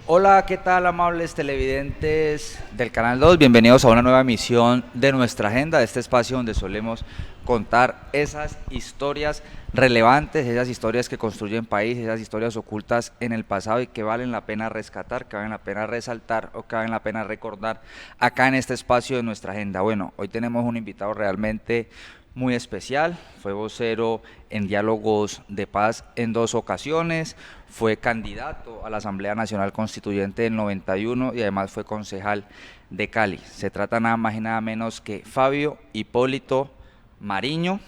Hola, ¿qué tal, amables televidentes del Canal 2? Bienvenidos a una nueva emisión de nuestra agenda, de este espacio donde solemos contar esas historias relevantes, esas historias que construyen país, esas historias ocultas en el pasado y que valen la pena rescatar, que valen la pena resaltar o que valen la pena recordar acá en este espacio de nuestra agenda. Bueno, hoy tenemos un invitado realmente muy especial, fue vocero en Diálogos de Paz en 2 ocasiones, fue candidato a la Asamblea Nacional Constituyente del 91 y además fue concejal de Cali. Se trata nada más y nada menos que Fabio Hipólito Mariño.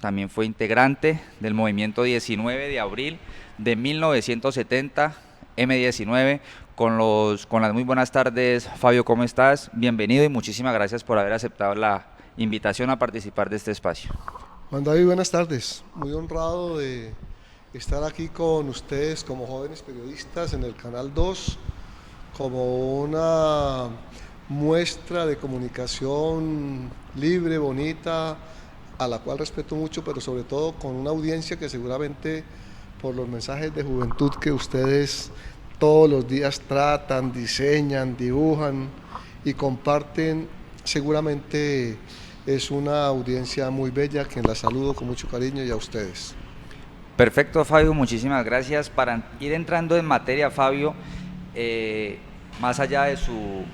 También fue integrante del movimiento 19 de abril de 1970, M19. Con las muy buenas tardes, Fabio, ¿cómo estás? Bienvenido y muchísimas gracias por haber aceptado la invitación a participar de este espacio. Juan David, buenas tardes. Muy honrado de estar aquí con ustedes como jóvenes periodistas en el Canal 2, como una muestra de comunicación libre, bonita, a la cual respeto mucho, pero sobre todo con una audiencia que seguramente por los mensajes de juventud que ustedes todos los días tratan, diseñan, dibujan y comparten, seguramente es una audiencia muy bella, quien la saludo con mucho cariño, y a ustedes. Perfecto, Fabio, muchísimas gracias. Para ir entrando en materia, Fabio, más allá de su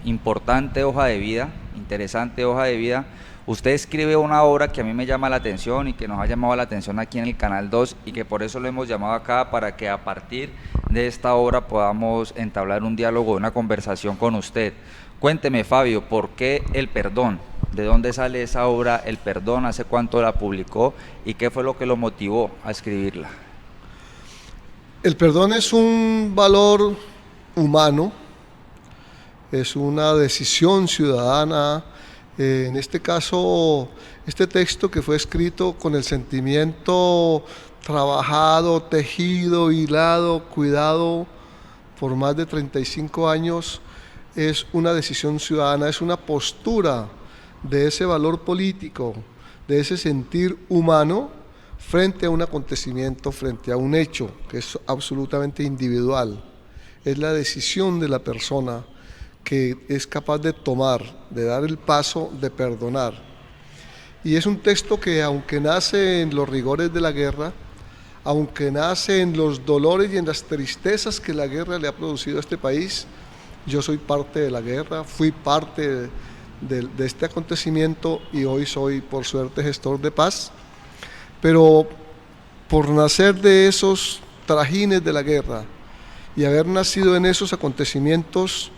importante hoja de vida, interesante hoja de vida, usted escribe una obra que a mí me llama la atención y que nos ha llamado la atención aquí en el Canal 2 y que por eso lo hemos llamado acá, para que a partir de esta obra podamos entablar un diálogo, una conversación con usted. Cuénteme, Fabio, ¿por qué el perdón? ¿De dónde sale esa obra, El Perdón? ¿Hace cuánto la publicó? ¿Y qué fue lo que lo motivó a escribirla? El perdón es un valor humano, es una decisión ciudadana. En este caso, este texto que fue escrito con el sentimiento trabajado, tejido, hilado, cuidado por más de 35 años, es una decisión ciudadana, es una postura de ese valor político, de ese sentir humano frente a un acontecimiento, frente a un hecho que es absolutamente individual. Es la decisión de la persona que es capaz de tomar, de dar el paso, de perdonar. Y es un texto que, aunque nace en los rigores de la guerra, aunque nace en los dolores y en las tristezas que la guerra le ha producido a este país, yo soy parte de la guerra, fui parte de este acontecimiento y hoy soy, por suerte, gestor de paz. Pero por nacer de esos trajines de la guerra y haber nacido en esos acontecimientos,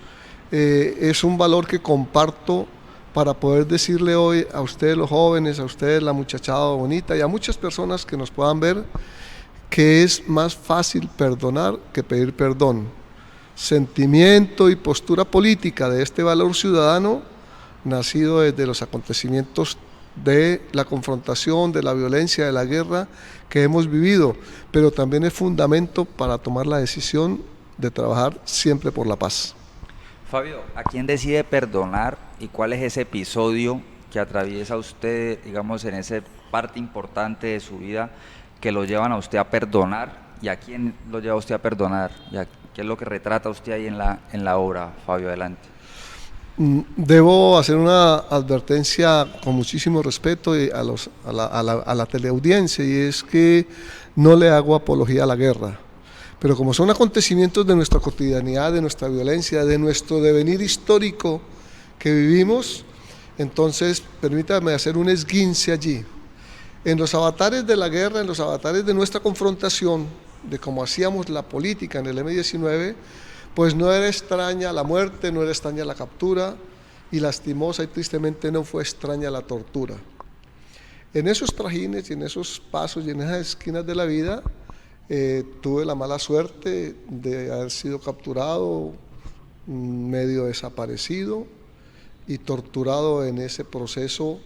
es un valor que comparto para poder decirle hoy a ustedes los jóvenes, a ustedes la muchachada bonita y a muchas personas que nos puedan ver, que es más fácil perdonar que pedir perdón. Sentimiento y postura política de este valor ciudadano nacido desde los acontecimientos de la confrontación, de la violencia, de la guerra que hemos vivido, pero también es fundamento para tomar la decisión de trabajar siempre por la paz. Fabio, ¿a quién decide perdonar y cuál es ese episodio que atraviesa usted, digamos, en esa parte importante de su vida que lo llevan a usted a perdonar? ¿Y a quién lo lleva usted a perdonar? ¿Y qué es lo que retrata usted ahí en la obra, Fabio? Adelante. Debo hacer una advertencia con muchísimo respeto a la teleaudiencia, y es que no le hago apología a la guerra. Pero como son acontecimientos de nuestra cotidianidad, de nuestra violencia, de nuestro devenir histórico que vivimos, entonces permítame hacer un esguince allí. En los avatares de la guerra, en los avatares de nuestra confrontación, de cómo hacíamos la política en el M19, pues no era extraña la muerte, no era extraña la captura, y lastimosa y tristemente no fue extraña la tortura. En esos trajines y en esos pasos y en esas esquinas de la vida, tuve la mala suerte de haber sido capturado, medio desaparecido y torturado en ese proceso,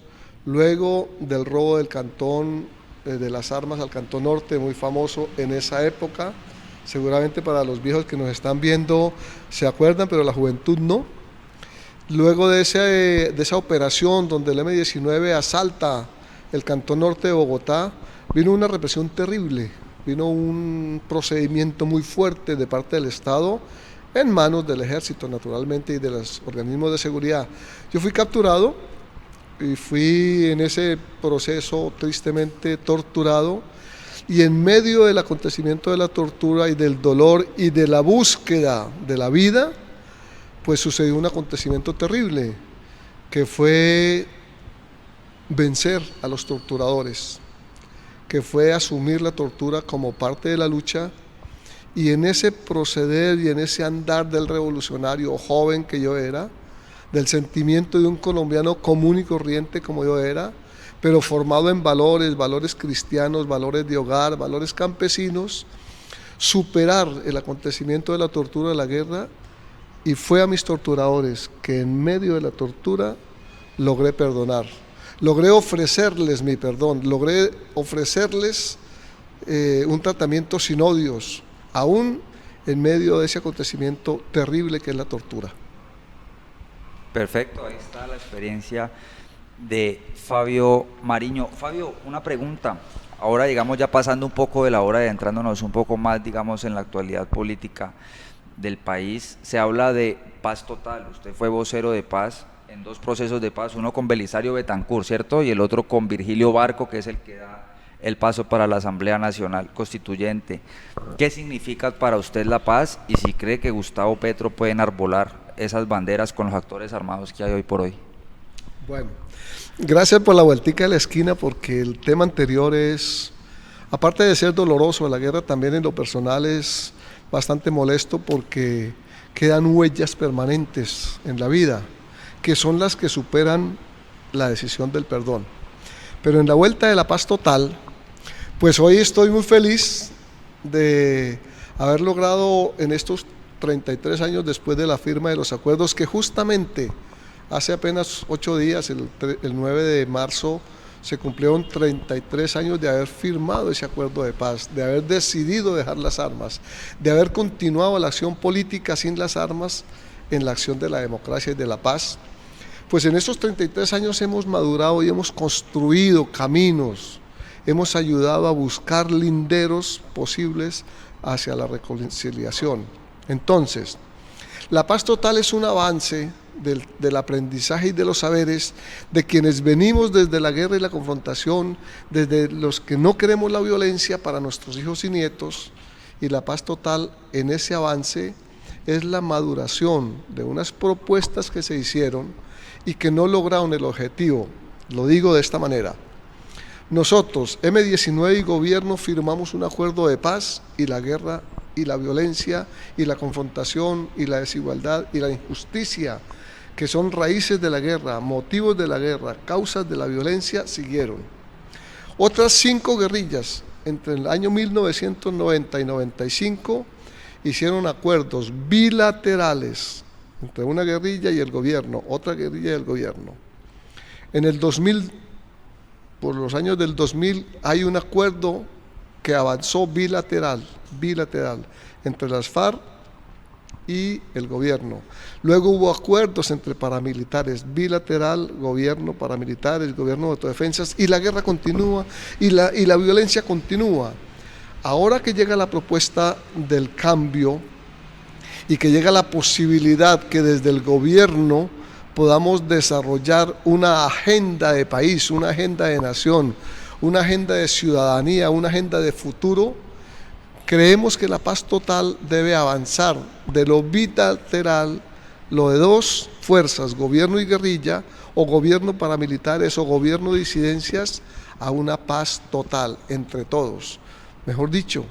luego del robo del cantón, de las armas al Cantón Norte, muy famoso en esa época. Seguramente para los viejos que nos están viendo se acuerdan, pero la juventud no. Luego de esa operación donde el M19 asalta el Cantón Norte de Bogotá, vino una represión terrible, vino un procedimiento muy fuerte de parte del Estado en manos del ejército naturalmente y de los organismos de seguridad. Yo fui capturado y fui en ese proceso tristemente torturado, y en medio del acontecimiento de la tortura y del dolor y de la búsqueda de la vida, pues sucedió un acontecimiento terrible, que fue vencer a los torturadores, que fue asumir la tortura como parte de la lucha. Y en ese proceder y en ese andar del revolucionario joven que yo era, del sentimiento de un colombiano común y corriente como yo era, pero formado en valores cristianos, valores de hogar, valores campesinos, superar el acontecimiento de la tortura de la guerra, y fue a mis torturadores que en medio de la tortura logré perdonar, logré ofrecerles mi perdón, logré ofrecerles un tratamiento sin odios, aún en medio de ese acontecimiento terrible que es la tortura. Perfecto, ahí está la experiencia de Fabio Mariño. Fabio, una pregunta. Ahora, digamos, ya pasando un poco de la hora y adentrándonos un poco más, digamos, en la actualidad política del país, se habla de paz total. Usted fue vocero de paz en dos procesos de paz, uno con Belisario Betancur, ¿cierto? Y el otro con Virgilio Barco, que es el que da el paso para la Asamblea Nacional Constituyente. ¿Qué significa para usted la paz y si cree que Gustavo Petro puede enarbolar esas banderas con los actores armados que hay hoy por hoy? Bueno, gracias por la vueltica de la esquina, porque el tema anterior es, aparte de ser doloroso, la guerra también en lo personal es bastante molesto, porque quedan huellas permanentes en la vida, que son las que superan la decisión del perdón. Pero en la vuelta de la paz total, pues hoy estoy muy feliz de haber logrado en estos 33 años después de la firma de los acuerdos, que justamente hace apenas 8 días, el 9 de marzo, se cumplieron 33 años de haber firmado ese acuerdo de paz, de haber decidido dejar las armas, de haber continuado la acción política sin las armas en la acción de la democracia y de la paz. Pues en estos 33 años hemos madurado y hemos construido caminos, hemos ayudado a buscar linderos posibles hacia la reconciliación. Entonces, la paz total es un avance del aprendizaje y de los saberes de quienes venimos desde la guerra y la confrontación, desde los que no queremos la violencia para nuestros hijos y nietos, y la paz total en ese avance es la maduración de unas propuestas que se hicieron y que no lograron el objetivo. Lo digo de esta manera: nosotros, M19 y gobierno, firmamos un acuerdo de paz, y la guerra y la violencia y la confrontación y la desigualdad y la injusticia, que son raíces de la guerra, motivos de la guerra, causas de la violencia, siguieron. Otras 5 guerrillas entre el año 1990 y 95 hicieron acuerdos bilaterales entre una guerrilla y el gobierno, otra guerrilla y el gobierno. En el 2000, por los años del 2000, hay un acuerdo que avanzó bilateral entre las FARC y el gobierno. Luego hubo acuerdos entre paramilitares, bilateral, gobierno, paramilitares, gobierno de autodefensas, y la guerra continúa y la violencia continúa. Ahora que llega la propuesta del cambio y que llega la posibilidad que desde el gobierno podamos desarrollar una agenda de país, una agenda de nación, una agenda de ciudadanía, una agenda de futuro, creemos que la paz total debe avanzar de lo bilateral, lo de 2 fuerzas, gobierno y guerrilla, o gobierno paramilitares o gobierno de disidencias, a una paz total entre todos. Mejor dicho,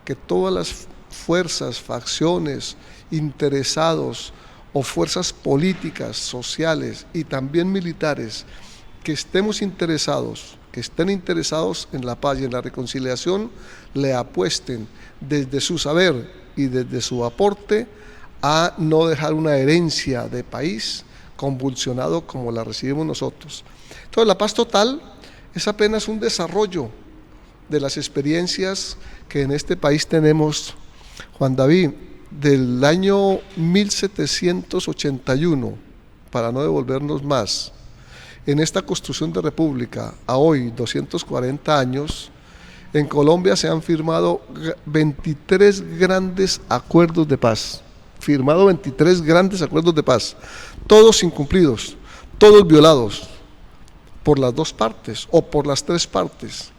que todas las fuerzas, facciones, interesados o fuerzas políticas, sociales y también militares que estén interesados en la paz y en la reconciliación, le apuesten desde su saber y desde su aporte a no dejar una herencia de país convulsionado como la recibimos nosotros. Entonces, la paz total es apenas un desarrollo de las experiencias que en este país tenemos, Juan David, del año 1781, para no devolvernos más, en esta construcción de república, a hoy, 240 años, en Colombia se han firmado 23 grandes acuerdos de paz. firmado 23 grandes acuerdos de paz, todos incumplidos, todos violados por las dos partes o por las tres partes.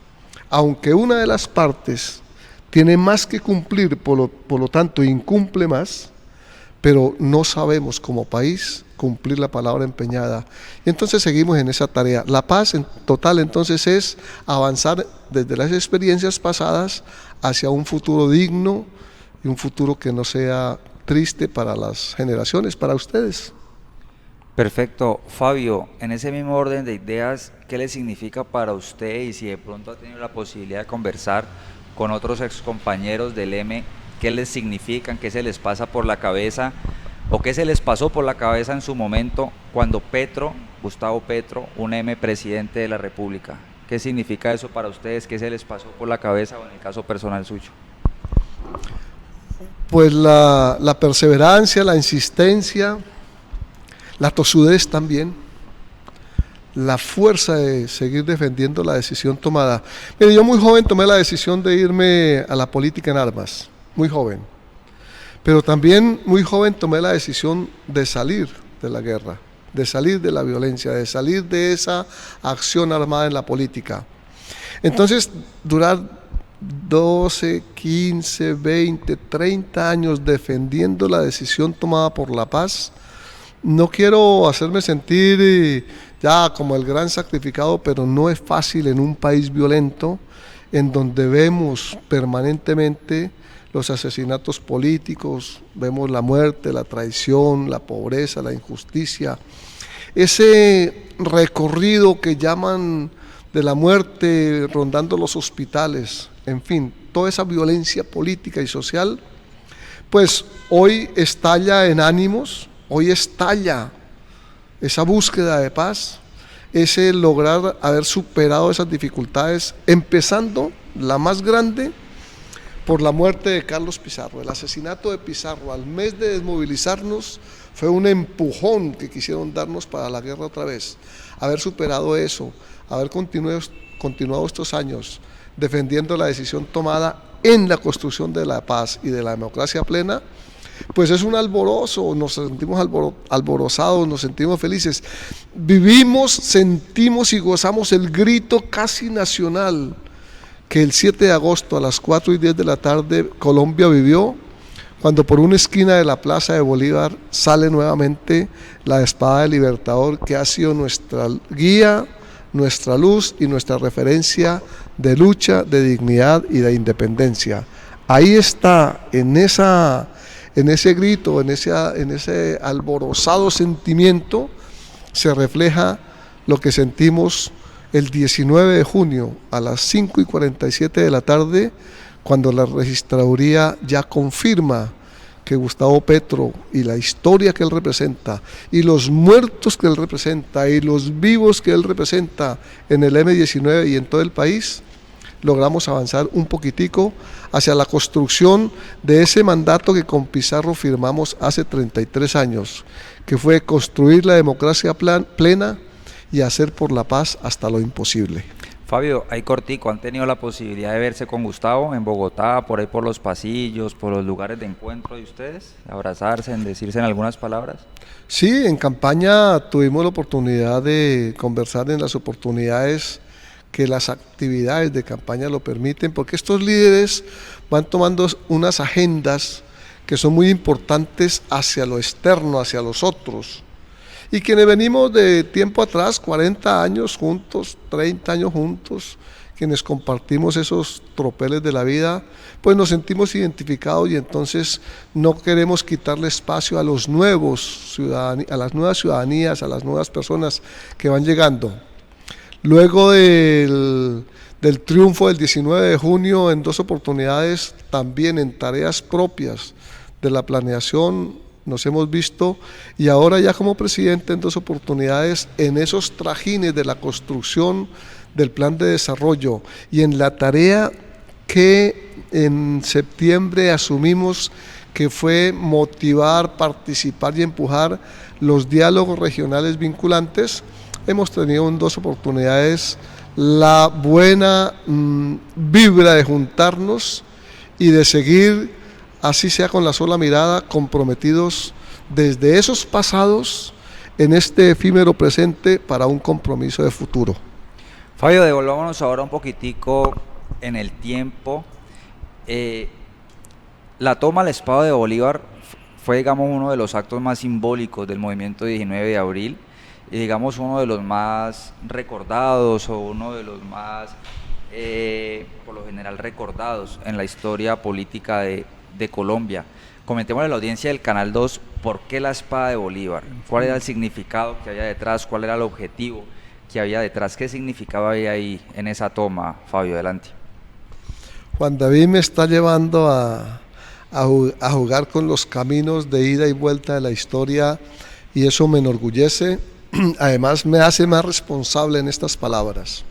Aunque una de las partes tiene más que cumplir, por lo tanto incumple más, pero no sabemos como país cumplir la palabra empeñada. Y entonces seguimos en esa tarea. La paz en total entonces es avanzar desde las experiencias pasadas hacia un futuro digno y un futuro que no sea triste para las generaciones, para ustedes. Perfecto. Fabio, en ese mismo orden de ideas, ¿qué le significa para usted, y si de pronto ha tenido la posibilidad de conversar con otros excompañeros del M, qué les significan, qué se les pasa por la cabeza o qué se les pasó por la cabeza en su momento cuando Gustavo Petro, un M presidente de la República? ¿Qué significa eso para ustedes? ¿Qué se les pasó por la cabeza o en el caso personal suyo? Pues la perseverancia, la insistencia, la tosudez también, la fuerza de seguir defendiendo la decisión tomada. Mire, yo muy joven tomé la decisión de irme a la política en armas, muy joven. Pero también muy joven tomé la decisión de salir de la guerra, de salir de la violencia, de salir de esa acción armada en la política. Entonces, durar 12, 15, 20, 30 años defendiendo la decisión tomada por la paz, no quiero hacerme sentir ya como el gran sacrificado, pero no es fácil en un país violento en donde vemos permanentemente los asesinatos políticos, vemos la muerte, la traición, la pobreza, la injusticia. Ese recorrido que llaman de la muerte rondando los hospitales, en fin, toda esa violencia política y social, pues hoy estalla en ánimos, hoy estalla esa búsqueda de paz, ese lograr haber superado esas dificultades, empezando la más grande por la muerte de Carlos Pizarro. El asesinato de Pizarro al mes de desmovilizarnos fue un empujón que quisieron darnos para la guerra otra vez. Haber superado eso, haber continuado estos años defendiendo la decisión tomada en la construcción de la paz y de la democracia plena, pues es un alborozo, nos sentimos alborozados, nos sentimos felices. Vivimos, sentimos y gozamos el grito casi nacional que el 7 de agosto a las 4:10 de la tarde Colombia vivió, cuando por una esquina de la Plaza de Bolívar sale nuevamente la espada del Libertador, que ha sido nuestra guía, nuestra luz y nuestra referencia de lucha, de dignidad y de independencia. Ahí está, en ese grito, en ese alborozado sentimiento, se refleja lo que sentimos el 19 de junio a las 5:47 de la tarde, cuando la registraduría ya confirma que Gustavo Petro y la historia que él representa, y los muertos que él representa, y los vivos que él representa en el M-19 y en todo el país, logramos avanzar un poquitico hacia la construcción de ese mandato que con Pizarro firmamos hace 33 años, que fue construir la democracia plena y hacer por la paz hasta lo imposible. Fabio, ahí cortico, ¿han tenido la posibilidad de verse con Gustavo en Bogotá, por ahí por los pasillos, por los lugares de encuentro de ustedes? ¿Abrazarse, en decirse en algunas palabras? Sí, en campaña tuvimos la oportunidad de conversar en las oportunidades que las actividades de campaña lo permiten, porque estos líderes van tomando unas agendas que son muy importantes hacia lo externo, hacia los otros. Y quienes venimos de tiempo atrás, 40 años juntos, 30 años juntos, quienes compartimos esos tropeles de la vida, pues nos sentimos identificados y entonces no queremos quitarle espacio a los nuevos a las nuevas ciudadanías, a las nuevas personas que van llegando. Luego del triunfo del 19 de junio, en 2 oportunidades, también en tareas propias de la planeación, nos hemos visto, y ahora ya como presidente en 2 oportunidades en esos trajines de la construcción del plan de desarrollo y en la tarea que en septiembre asumimos, que fue motivar, participar y empujar los diálogos regionales vinculantes. Hemos tenido en 2 oportunidades la buena vibra de juntarnos y de seguir así sea con la sola mirada, comprometidos desde esos pasados en este efímero presente para un compromiso de futuro. Fabio, devolvámonos ahora un poquitico en el tiempo. La toma del Estado de Bolívar fue, digamos, uno de los actos más simbólicos del movimiento 19 de abril y, digamos, uno de los más recordados o uno de los más, por lo general, recordados en la historia política de Colombia. Comentémosle a la audiencia del Canal 2 por qué la espada de Bolívar, cuál era el significado que había detrás, cuál era el objetivo que había detrás, qué significaba ahí en esa toma. Fabio, adelante. Juan David me está llevando a jugar con los caminos de ida y vuelta de la historia y eso me enorgullece, además me hace más responsable en estas palabras.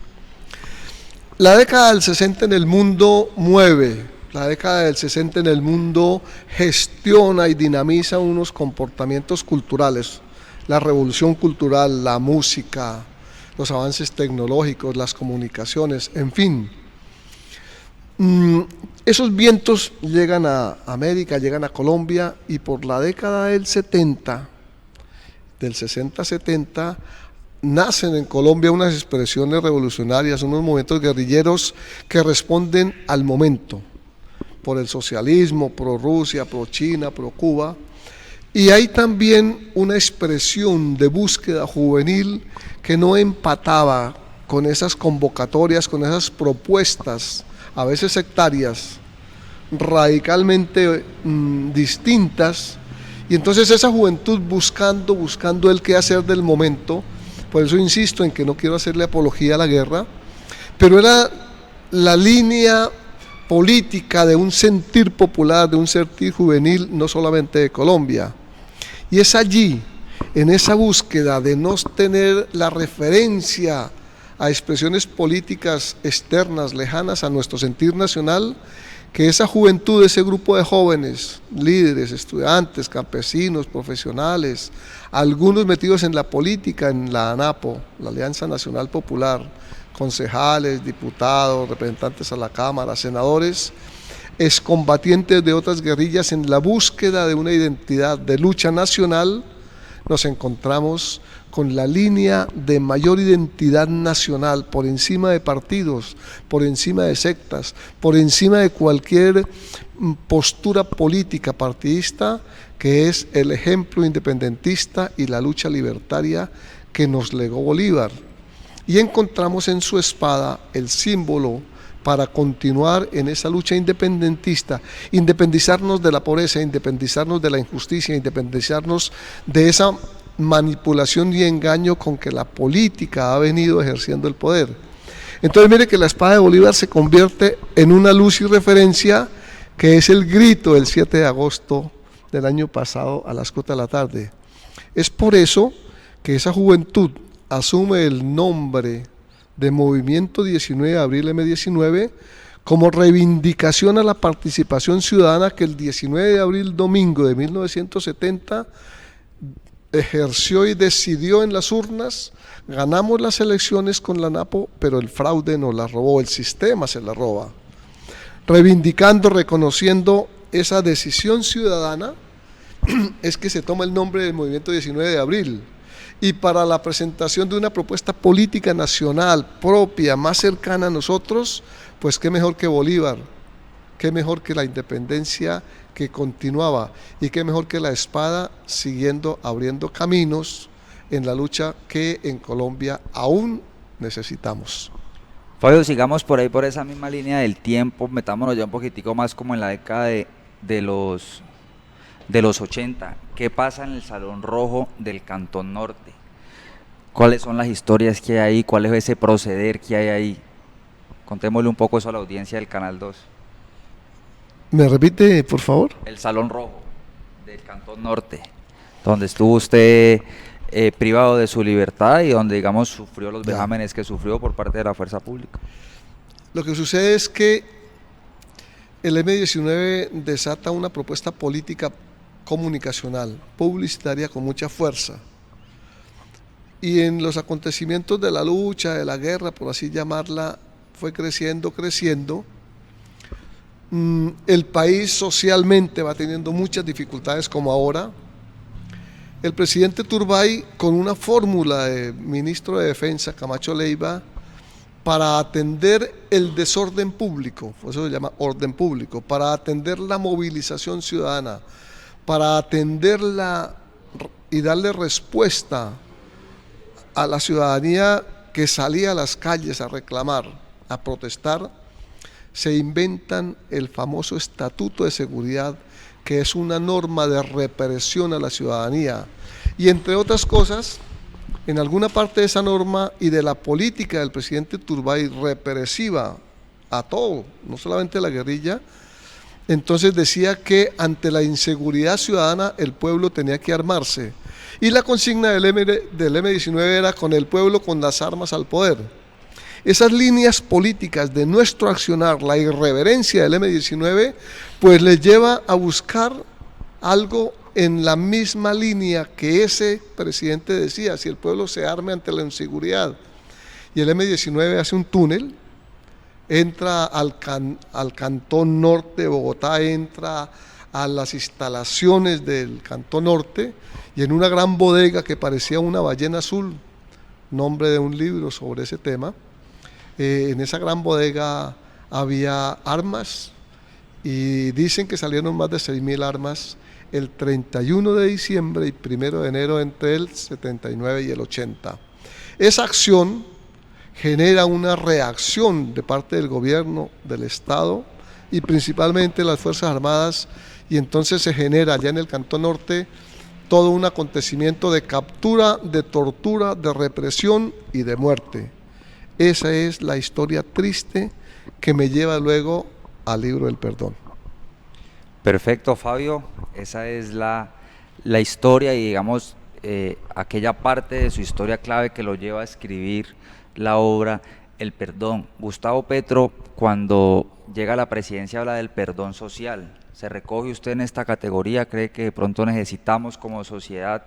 La década del 60 en el mundo mueve, la década del 60 en el mundo gestiona y dinamiza unos comportamientos culturales, la revolución cultural, la música, los avances tecnológicos, las comunicaciones, en fin. Esos vientos llegan a América, llegan a Colombia y por la década del 70, del 60-70, nacen en Colombia unas expresiones revolucionarias, unos movimientos guerrilleros que responden al momento, por el socialismo, pro Rusia, pro China, pro Cuba, y hay también una expresión de búsqueda juvenil que no empataba con esas convocatorias, con esas propuestas, a veces sectarias, radicalmente distintas, y entonces esa juventud buscando el qué hacer del momento. Por eso insisto en que no quiero hacerle apología a la guerra, pero era la línea política de un sentir popular, de un sentir juvenil, no solamente de Colombia. Y es allí, en esa búsqueda de no tener la referencia a expresiones políticas externas, lejanas a nuestro sentir nacional, que esa juventud, ese grupo de jóvenes, líderes, estudiantes, campesinos, profesionales, algunos metidos en la política, en la ANAPO, la Alianza Nacional Popular, concejales, diputados, representantes a la Cámara, senadores, excombatientes de otras guerrillas en la búsqueda de una identidad de lucha nacional, nos encontramos con la línea de mayor identidad nacional por encima de partidos, por encima de sectas, por encima de cualquier postura política partidista, que es el ejemplo independentista y la lucha libertaria que nos legó Bolívar. Y encontramos en su espada el símbolo para continuar en esa lucha independentista, independizarnos de la pobreza, independizarnos de la injusticia, independizarnos de esa manipulación y engaño con que la política ha venido ejerciendo el poder. Entonces mire que la espada de Bolívar se convierte en una luz y referencia que es el grito del 7 de agosto del año pasado a las 4 de la tarde. Es por eso que esa juventud asume el nombre de Movimiento 19 de Abril M19 como reivindicación a la participación ciudadana que el 19 de abril, domingo de 1970, ejerció y decidió en las urnas. Ganamos las elecciones con la NAPO, pero el fraude nos la robó, el sistema se la roba. Reivindicando, reconociendo esa decisión ciudadana, es que se toma el nombre del Movimiento 19 de Abril. Y para la presentación de una propuesta política nacional propia, más cercana a nosotros, pues qué mejor que Bolívar, qué mejor que la independencia que continuaba y qué mejor que la espada siguiendo abriendo caminos en la lucha que en Colombia aún necesitamos. Fabio, sigamos por ahí, por esa misma línea del tiempo, metámonos ya un poquitico más como en la década de los 80. ¿Qué pasa en el Salón Rojo del Cantón Norte? ¿Cuáles son las historias que hay ahí? ¿Cuál es ese proceder que hay ahí? Contémosle un poco eso a la audiencia del Canal 2. ¿Me repite, por favor? El Salón Rojo del Cantón Norte, donde estuvo usted privado de su libertad y donde, digamos, sufrió los vejámenes que sufrió por parte de la fuerza pública. Lo que sucede es que el M19 desata una propuesta política comunicacional, publicitaria con mucha fuerza. Y en los acontecimientos de la lucha, de la guerra, por así llamarla, fue creciendo, el país socialmente va teniendo muchas dificultades como ahora. El presidente Turbay, con una fórmula de ministro de Defensa, Camacho Leiva, para atender el desorden público, por eso se llama orden público, para atender la movilización ciudadana, para atenderla y darle respuesta a la ciudadanía que salía a las calles a reclamar, a protestar, se inventan el famoso Estatuto de Seguridad, que es una norma de represión a la ciudadanía. Y entre otras cosas, en alguna parte de esa norma y de la política del presidente Turbay represiva a todo, no solamente a la guerrilla, entonces decía que ante la inseguridad ciudadana el pueblo tenía que armarse. Y la consigna del M-19 era con el pueblo con las armas al poder. Esas líneas políticas de nuestro accionar, la irreverencia del M-19, pues les lleva a buscar algo en la misma línea que ese presidente decía, si el pueblo se arme ante la inseguridad. Y el M-19 hace un túnel, entra al Cantón Norte de Bogotá, entra a las instalaciones del Cantón Norte y en una gran bodega que parecía una ballena azul, nombre de un libro sobre ese tema, en esa gran bodega había armas y dicen que salieron más de 6.000 armas el 31 de diciembre y 1 de enero entre el 79 y el 80. Esa acción genera una reacción de parte del gobierno, del Estado y principalmente las Fuerzas Armadas, y entonces se genera allá en el Cantón Norte todo un acontecimiento de captura, de tortura, de represión y de muerte. Esa es la historia triste que me lleva luego al libro del perdón. Perfecto, Fabio. Esa es la historia y digamos aquella parte de su historia clave que lo lleva a escribir la obra El Perdón. Gustavo Petro, cuando llega a la presidencia, habla del perdón social. ¿Se recoge usted en esta categoría? ¿Cree que de pronto necesitamos como sociedad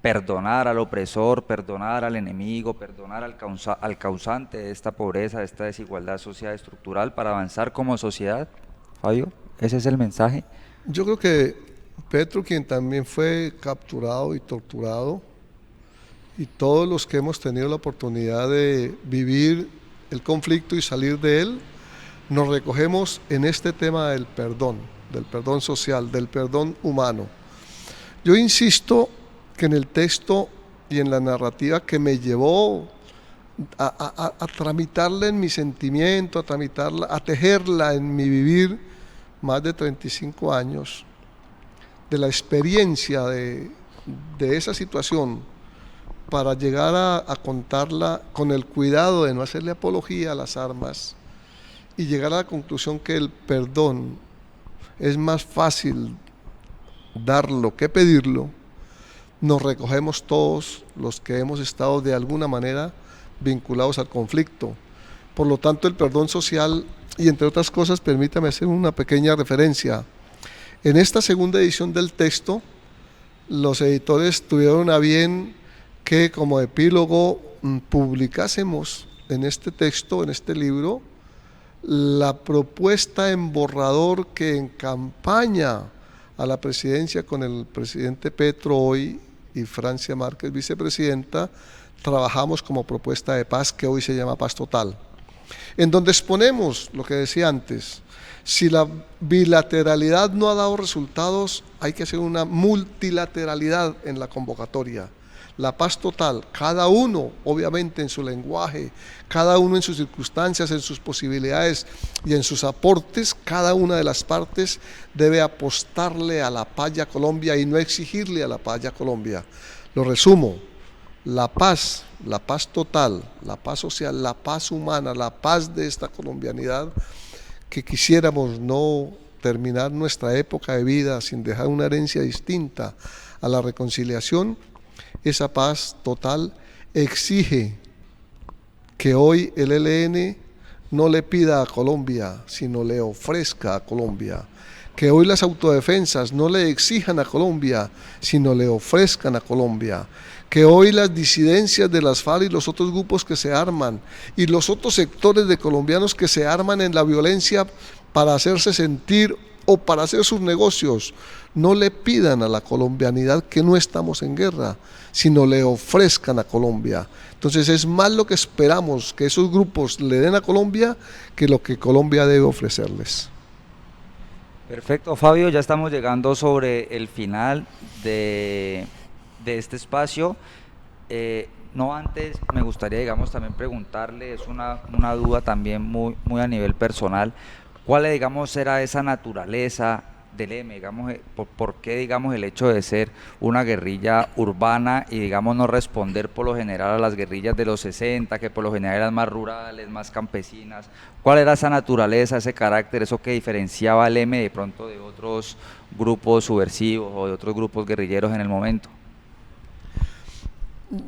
perdonar al opresor, perdonar al enemigo, perdonar al causante de esta pobreza, de esta desigualdad social estructural para avanzar como sociedad? Fabio, ¿ese es el mensaje? Yo creo que Petro, quien también fue capturado y torturado, y todos los que hemos tenido la oportunidad de vivir el conflicto y salir de él, nos recogemos en este tema del perdón social, del perdón humano. Yo insisto que en el texto y en la narrativa que me llevó a tramitarla en mi sentimiento, a tramitarla, a tejerla en mi vivir, más de 35 años, de la experiencia de esa situación, para llegar a contarla con el cuidado de no hacerle apología a las armas y llegar a la conclusión que el perdón es más fácil darlo que pedirlo, nos recogemos todos los que hemos estado de alguna manera vinculados al conflicto. Por lo tanto, el perdón social, y entre otras cosas, permítame hacer una pequeña referencia. En esta segunda edición del texto, los editores tuvieron a bien que como epílogo publicásemos en este texto, en este libro, la propuesta en borrador que en campaña a la presidencia con el presidente Petro hoy y Francia Márquez, vicepresidenta, trabajamos como propuesta de paz que hoy se llama Paz Total, en donde exponemos lo que decía antes: si la bilateralidad no ha dado resultados, hay que hacer una multilateralidad en la convocatoria. La paz total, cada uno obviamente en su lenguaje, cada uno en sus circunstancias, en sus posibilidades y en sus aportes, cada una de las partes debe apostarle a la paz y a Colombia y no exigirle a la paz y a Colombia. Lo resumo: la paz total, la paz social, la paz humana, la paz de esta colombianidad, que quisiéramos no terminar nuestra época de vida sin dejar una herencia distinta a la reconciliación. Esa paz total exige que hoy el ELN no le pida a Colombia, sino le ofrezca a Colombia. Que hoy las autodefensas no le exijan a Colombia, sino le ofrezcan a Colombia. Que hoy las disidencias de las FARC y los otros grupos que se arman y los otros sectores de colombianos que se arman en la violencia para hacerse sentir o para hacer sus negocios, no le pidan a la colombianidad que no estamos en guerra, sino le ofrezcan a Colombia. Entonces es más lo que esperamos que esos grupos le den a Colombia que lo que Colombia debe ofrecerles. Perfecto, Fabio, ya estamos llegando sobre el final de este espacio. No antes, me gustaría, digamos, también preguntarle, es una duda también muy a nivel personal, ¿cuál, digamos, era esa naturaleza del M, digamos, por qué, digamos, el hecho de ser una guerrilla urbana y, digamos, no responder por lo general a las guerrillas de los 60, que por lo general eran más rurales, más campesinas? ¿Cuál era esa naturaleza, ese carácter, eso que diferenciaba al M de pronto de otros grupos subversivos o de otros grupos guerrilleros en el momento?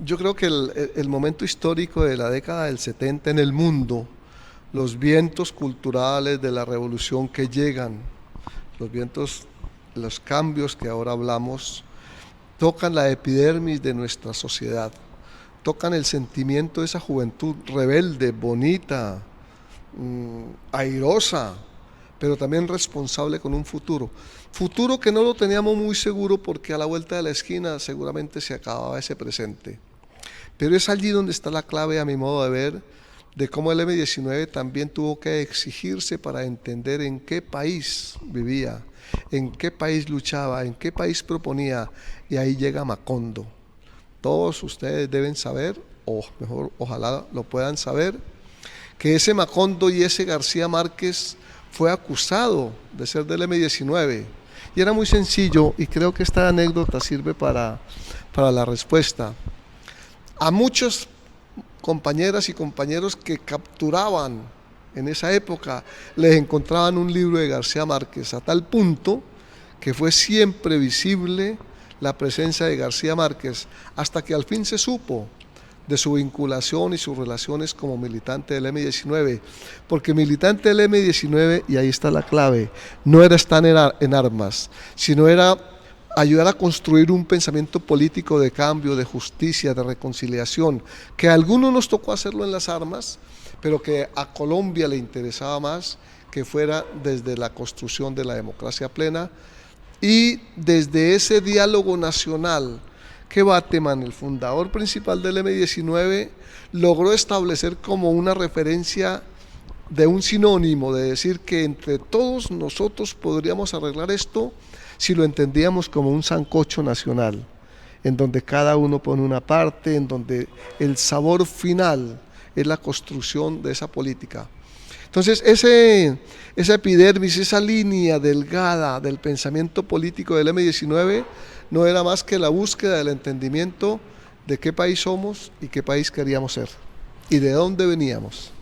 Yo creo que el momento histórico de la década del 70 en el mundo, los vientos culturales de la revolución que llegan, los vientos, los cambios que ahora hablamos, tocan la epidermis de nuestra sociedad, tocan el sentimiento de esa juventud rebelde, bonita, airosa, pero también responsable con un futuro. Futuro que no lo teníamos muy seguro porque a la vuelta de la esquina seguramente se acababa ese presente. Pero es allí donde está la clave, a mi modo de ver, de cómo el M-19 también tuvo que exigirse para entender en qué país vivía, en qué país luchaba, en qué país proponía, y ahí llega Macondo. Todos ustedes deben saber, o mejor, ojalá lo puedan saber, que ese Macondo y ese García Márquez fue acusado de ser del M-19, y era muy sencillo, y creo que esta anécdota sirve para la respuesta. A muchos compañeras y compañeros que capturaban en esa época, les encontraban un libro de García Márquez, a tal punto que fue siempre visible la presencia de García Márquez, hasta que al fin se supo de su vinculación y sus relaciones como militante del M-19, porque militante del M-19, y ahí está la clave, no era estar en armas, sino era ayudar a construir un pensamiento político de cambio, de justicia, de reconciliación, que a algunos nos tocó hacerlo en las armas, pero que a Colombia le interesaba más que fuera desde la construcción de la democracia plena y desde ese diálogo nacional que Bateman, el fundador principal del M-19, logró establecer como una referencia de un sinónimo, de decir que entre todos nosotros podríamos arreglar esto si lo entendíamos como un sancocho nacional, en donde cada uno pone una parte, en donde el sabor final es la construcción de esa política. Entonces, esa epidermis, esa línea delgada del pensamiento político del M-19 no era más que la búsqueda del entendimiento de qué país somos y qué país queríamos ser y de dónde veníamos.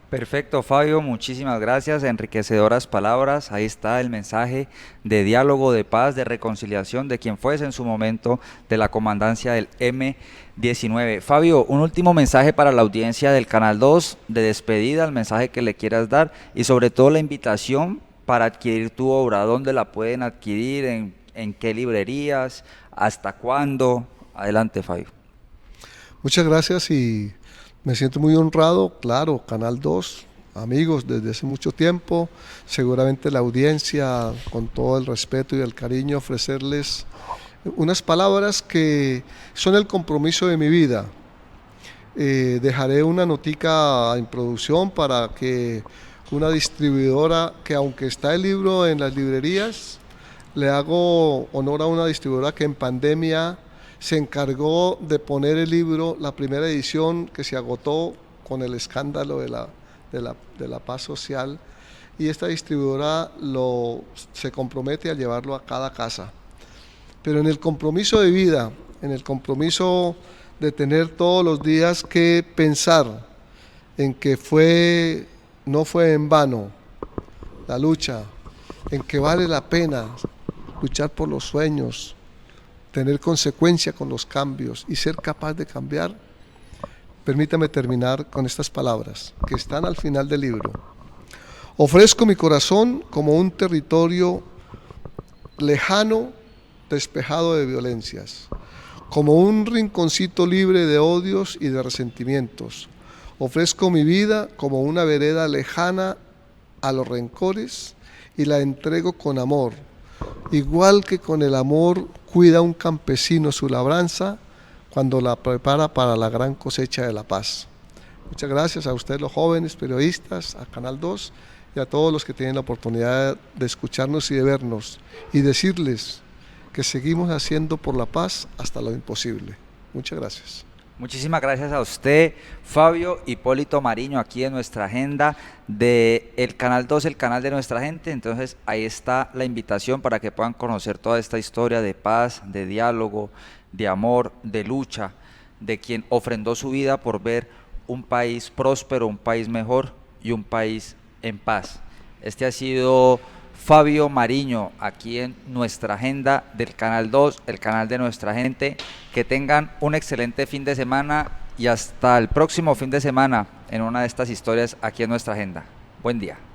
Perfecto, Fabio, muchísimas gracias, enriquecedoras palabras. Ahí está el mensaje de diálogo, de paz, de reconciliación de quien fuese en su momento de la comandancia del M-19. Fabio, un último mensaje para la audiencia del Canal 2, de despedida, el mensaje que le quieras dar y sobre todo la invitación para adquirir tu obra. ¿Dónde la pueden adquirir? ¿En qué librerías? ¿Hasta cuándo? Adelante, Fabio. Muchas gracias y me siento muy honrado, claro, Canal 2, amigos desde hace mucho tiempo, seguramente la audiencia, con todo el respeto y el cariño, ofrecerles unas palabras que son el compromiso de mi vida. Dejaré una notica en producción para que una distribuidora, que aunque está el libro en las librerías, le hago honor a una distribuidora que en pandemia se encargó de poner el libro, la primera edición que se agotó con el escándalo de la paz social, y esta distribuidora se compromete a llevarlo a cada casa. Pero en el compromiso de vida, en el compromiso de tener todos los días que pensar en que no fue en vano la lucha, en que vale la pena luchar por los sueños, tener consecuencia con los cambios y ser capaz de cambiar, permítame terminar con estas palabras que están al final del libro. Ofrezco mi corazón como un territorio lejano, despejado de violencias, como un rinconcito libre de odios y de resentimientos. Ofrezco mi vida como una vereda lejana a los rencores y la entrego con amor. Igual que con el amor cuida un campesino su labranza cuando la prepara para la gran cosecha de la paz. Muchas gracias a ustedes los jóvenes periodistas, a Canal 2 y a todos los que tienen la oportunidad de escucharnos y de vernos y decirles que seguimos haciendo por la paz hasta lo imposible. Muchas gracias. Muchísimas gracias a usted, Fabio Hipólito Mariño, aquí en nuestra agenda de el Canal 2, el canal de nuestra gente. Entonces ahí está la invitación para que puedan conocer toda esta historia de paz, de diálogo, de amor, de lucha, de quien ofrendó su vida por ver un país próspero, un país mejor y un país en paz. Este ha sido Fabio Mariño, aquí en nuestra agenda del Canal 2, el canal de nuestra gente. Que tengan un excelente fin de semana y hasta el próximo fin de semana en una de estas historias aquí en nuestra agenda. Buen día.